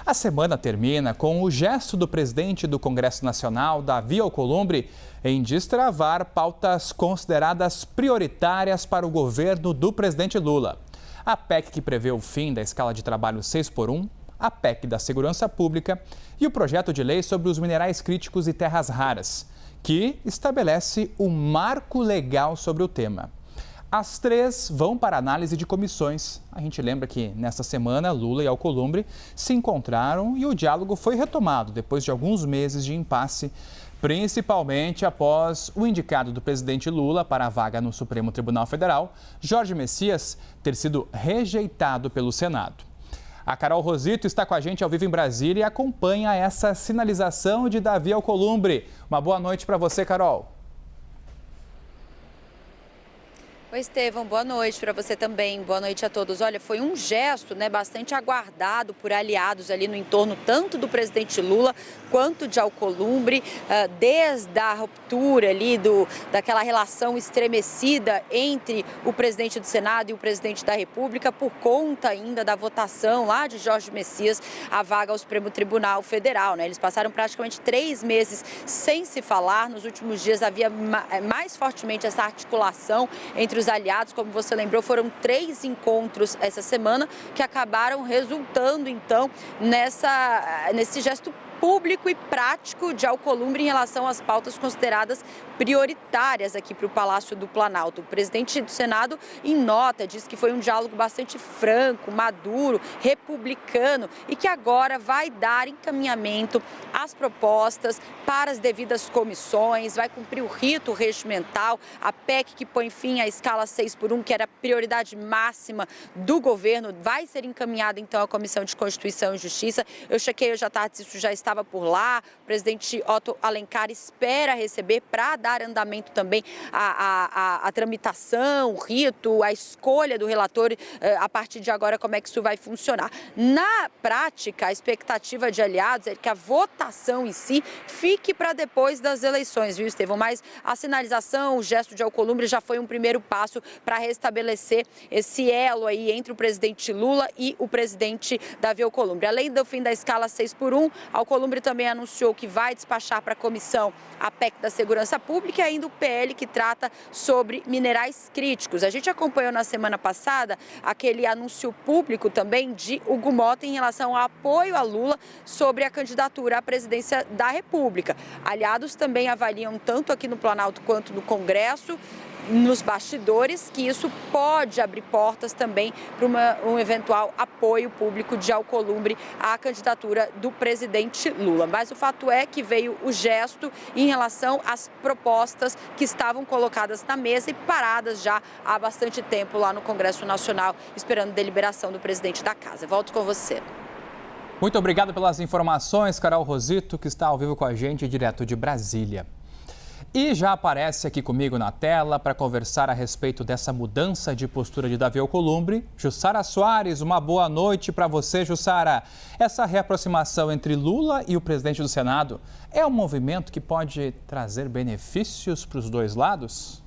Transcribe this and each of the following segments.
A semana termina com o gesto do presidente do Congresso Nacional, Davi Alcolumbre, em destravar pautas consideradas prioritárias para o governo do presidente Lula. A PEC que prevê o fim da escala de trabalho 6x1, a PEC da Segurança Pública e o projeto de lei sobre os minerais críticos e terras raras, que estabelece o marco legal sobre o tema. As três vão para análise de comissões. A gente lembra que nesta semana Lula e Alcolumbre se encontraram e o diálogo foi retomado depois de alguns meses de impasse, principalmente após o indicado do presidente Lula para a vaga no Supremo Tribunal Federal, Jorge Messias, ter sido rejeitado pelo Senado. A Carol Rosito está com a gente ao vivo em Brasília e acompanha essa sinalização de Davi Alcolumbre. Uma boa noite para você, Carol. Oi, Estevão, boa noite para você também, boa noite a todos. Olha, foi um gesto, bastante aguardado por aliados ali no entorno, tanto do presidente Lula quanto de Alcolumbre, desde a ruptura ali daquela relação estremecida entre o presidente do Senado e o presidente da República, por conta ainda da votação lá de Jorge Messias, a vaga ao Supremo Tribunal Federal, Eles passaram praticamente 3 meses sem se falar. Nos últimos dias havia mais fortemente essa articulação entre os aliados, como você lembrou, foram 3 encontros essa semana que acabaram resultando, então, nesse gesto público e prático de Alcolumbre em relação às pautas consideradas prioritárias aqui para o Palácio do Planalto. O presidente do Senado, em nota, disse que foi um diálogo bastante franco, maduro, republicano e que agora vai dar encaminhamento às propostas para as devidas comissões, vai cumprir o rito regimental, a PEC que põe fim à escala 6x1, que era a prioridade máxima do governo, vai ser encaminhada então à Comissão de Constituição e Justiça. Eu chequei hoje à tarde se isso já estava por lá. O presidente Otto Alencar espera receber para dar andamento também a tramitação, o rito, a escolha do relator, a partir de agora como é que isso vai funcionar. Na prática, a expectativa de aliados é que a votação em si fique para depois das eleições, viu, Estevão? Mas a sinalização, o gesto de Alcolumbre já foi um primeiro passo para restabelecer esse elo aí entre o presidente Lula e o presidente Davi Alcolumbre. Além do fim da escala 6x1, Alcolumbre também anunciou que vai despachar para a comissão a PEC da Segurança Pública e ainda o PL que trata sobre minerais críticos. A gente acompanhou na semana passada aquele anúncio público também de Hugo Mota em relação ao apoio a Lula sobre a candidatura à presidência da República. Aliados também avaliam tanto aqui no Planalto quanto no Congresso, nos bastidores, que isso pode abrir portas também para um eventual apoio público de Alcolumbre à candidatura do presidente Lula. Mas o fato é que veio o gesto em relação às propostas que estavam colocadas na mesa e paradas já há bastante tempo lá no Congresso Nacional, esperando deliberação do presidente da Casa. Volto com você. Muito obrigado pelas informações, Carol Rosito, que está ao vivo com a gente direto de Brasília. E já aparece aqui comigo na tela para conversar a respeito dessa mudança de postura de Davi Alcolumbre, Jussara Soares. Uma boa noite para você, Jussara. Essa reaproximação entre Lula e o presidente do Senado é um movimento que pode trazer benefícios para os dois lados?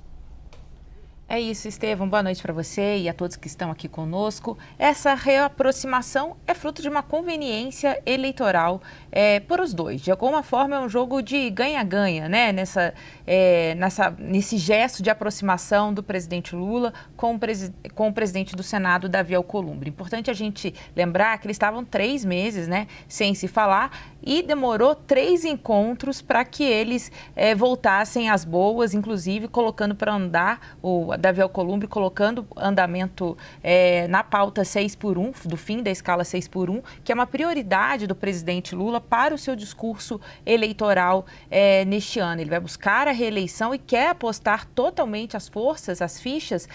É isso, Estevão. Boa noite para você e a todos que estão aqui conosco. Essa reaproximação é fruto de uma conveniência eleitoral por os dois. De alguma forma, é um jogo de ganha-ganha, nesse gesto de aproximação do presidente Lula com o presidente do Senado, Davi Alcolumbre. Importante a gente lembrar que eles estavam 3 meses, sem se falar e demorou 3 encontros para que eles voltassem às boas, inclusive colocando para andar o Davi Alcolumbre colocando andamento na pauta 6x1, do fim da escala 6x1, que é uma prioridade do presidente Lula para o seu discurso eleitoral neste ano. Ele vai buscar a reeleição e quer apostar totalmente as forças, as fichas,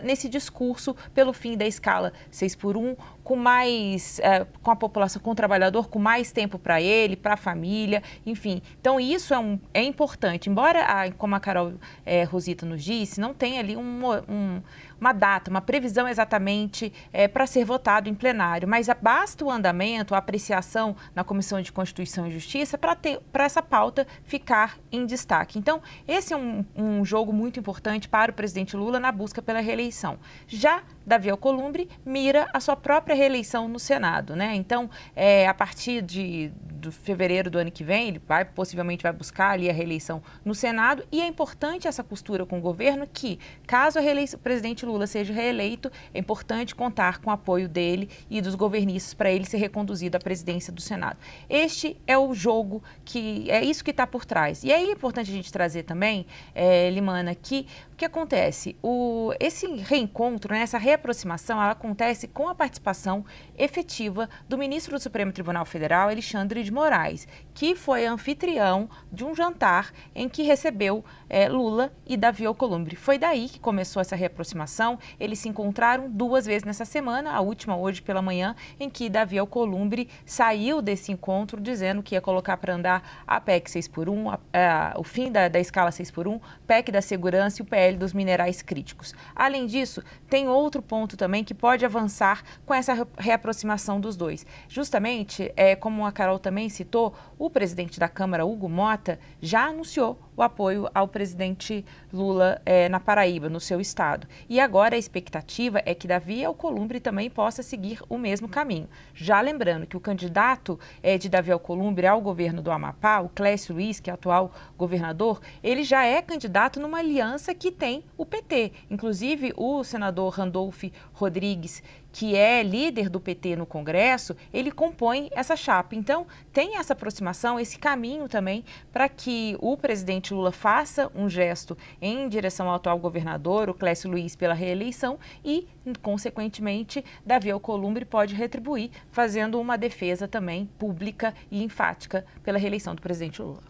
nesse discurso pelo fim da escala 6x1, com a população, com o trabalhador, com mais tempo para ele, para a família, enfim. Então, isso é importante. Embora, como a Carol Rosito nos disse, não tenha ali uma data, uma previsão exatamente para ser votado em plenário, mas basta o andamento, a apreciação na Comissão de Constituição e Justiça para essa pauta ficar em destaque. Então, esse é um jogo muito importante para o presidente Lula na busca pela reeleição. Já Davi Alcolumbre mira a sua própria reeleição no Senado, né? Então, a partir de fevereiro do ano que vem, ele possivelmente vai buscar ali a reeleição no Senado, e é importante essa costura com o governo que, caso o presidente Lula seja reeleito, é importante contar com o apoio dele e dos governistas para ele ser reconduzido à presidência do Senado. Este é o jogo é isso que está por trás. E aí é importante a gente trazer também, Limana, que o que acontece? Esse reencontro, né, essa reaproximação, ela acontece com a participação efetiva do ministro do Supremo Tribunal Federal, Alexandre de Moraes, que foi anfitrião de um jantar em que recebeu Lula e Davi Alcolumbre. Foi daí que começou essa reaproximação. Eles se encontraram 2 vezes nessa semana, a última hoje pela manhã, em que Davi Alcolumbre saiu desse encontro dizendo que ia colocar para andar a PEC 6x1, o fim da escala 6x1, PEC da segurança e o PL dos minerais críticos. Além disso, tem outro ponto também que pode avançar com essa reaproximação dos dois. Justamente, como a Carol também citou, o presidente da Câmara, Hugo Mota, já anunciou o apoio ao presidente Lula na Paraíba, no seu estado. E agora a expectativa é que Davi Alcolumbre também possa seguir o mesmo caminho. Já lembrando que o candidato de Davi Alcolumbre ao governo do Amapá, o Clécio Luiz, que é atual governador, ele já é candidato numa aliança que tem o PT. Inclusive, o senador Randolph Rodrigues, que é líder do PT no Congresso, ele compõe essa chapa. Então, tem essa aproximação, esse caminho também para que o presidente Lula faça um gesto em direção ao atual governador, o Clécio Luiz, pela reeleição e, consequentemente, Davi Alcolumbre pode retribuir, fazendo uma defesa também pública e enfática pela reeleição do presidente Lula.